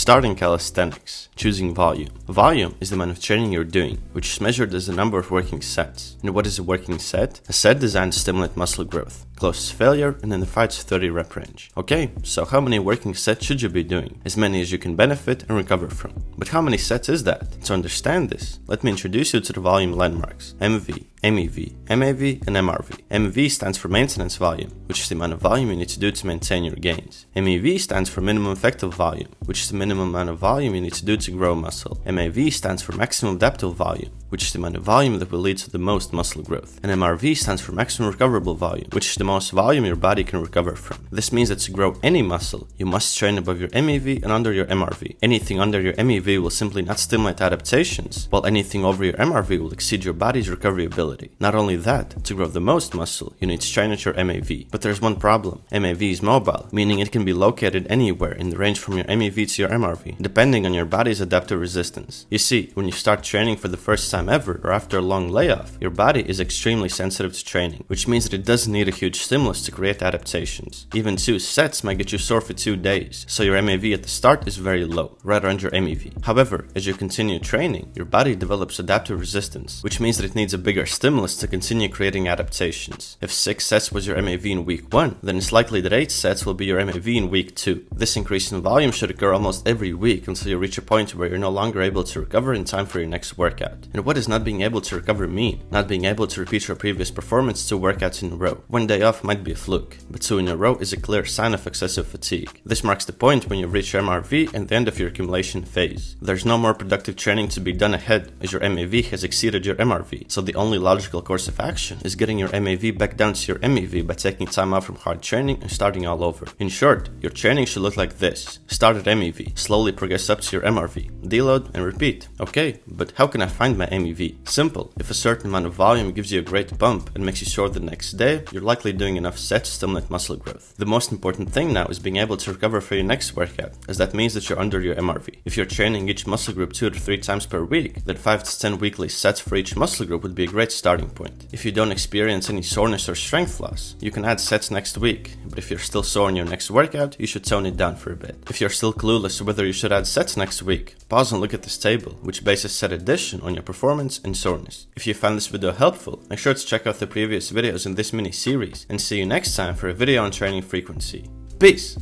Starting calisthenics, choosing volume. Volume is the amount of training you're doing, which is measured as the number of working sets. And what is a working set? A set designed to stimulate muscle growth, close to failure, and in the 5 to 30 rep range. Okay, so how many working sets should you be doing? As many as you can benefit and recover from. But how many sets is that? To understand this, let me introduce you to the volume landmarks: MV, MEV, MAV, and MRV. MV stands for maintenance volume, which is the amount of volume you need to do to maintain your gains. MEV stands for minimum effective volume, which is the minimum amount of volume you need to do to grow muscle. MAV stands for maximum adaptive volume, which is the amount of volume that will lead to the most muscle growth. And MRV stands for maximum recoverable volume, which is the most volume your body can recover from. This means that to grow any muscle, you must train above your MEV and under your MRV. Anything under your MEV will simply not stimulate adaptations, while anything over your MRV will exceed your body's recovery ability. Not only that, to grow the most muscle, you need to train at your MAV. But there's one problem. MAV is mobile, meaning it can be located anywhere in the range from your MEV to your MRV, depending on your body's adaptive resistance. You see, when you start training for the first time ever or after a long layoff, your body is extremely sensitive to training, which means that it doesn't need a huge stimulus to create adaptations. Even 2 sets might get you sore for 2 days, so your MAV at the start is very low, right around your MEV. However, as you continue training, your body develops adaptive resistance, which means that it needs a bigger stimulus to continue creating adaptations. If 6 sets was your MAV in week 1, then it's likely that 8 sets will be your MAV in week 2. This increase in volume should occur almost every week until you reach a point where you're no longer able to recover in time for your next workout. And what does not being able to recover mean? Not being able to repeat your previous performance 2 workouts in a row. 1 day off might be a fluke, but 2 in a row is a clear sign of excessive fatigue. This marks the point when you reach your MRV and the end of your accumulation phase. There's no more productive training to be done ahead, as your MAV has exceeded your MRV, so the only logical course of action is getting your MAV back down to your MEV by taking time off from hard training and starting all over. In short, your training should look like this. Start at MEV, slowly progress up to your MRV, deload and repeat. Okay, but how can I find my MEV? Simple. If a certain amount of volume gives you a great bump and makes you sore the next day, you're likely doing enough sets to stimulate muscle growth. The most important thing now is being able to recover for your next workout, as that means that you're under your MRV. If you're training each muscle group 2 to 3 times per week, then 5 to 10 weekly sets for each muscle group would be a great starting point. If you don't experience any soreness or strength loss, you can add sets next week, but if you're still sore in your next workout, you should tone it down for a bit. If you're still clueless whether you should add sets next week, pause and look at this table, which bases set addition on your performance and soreness. If you found this video helpful, make sure to check out the previous videos in this mini series, and see you next time for a video on training frequency. Peace!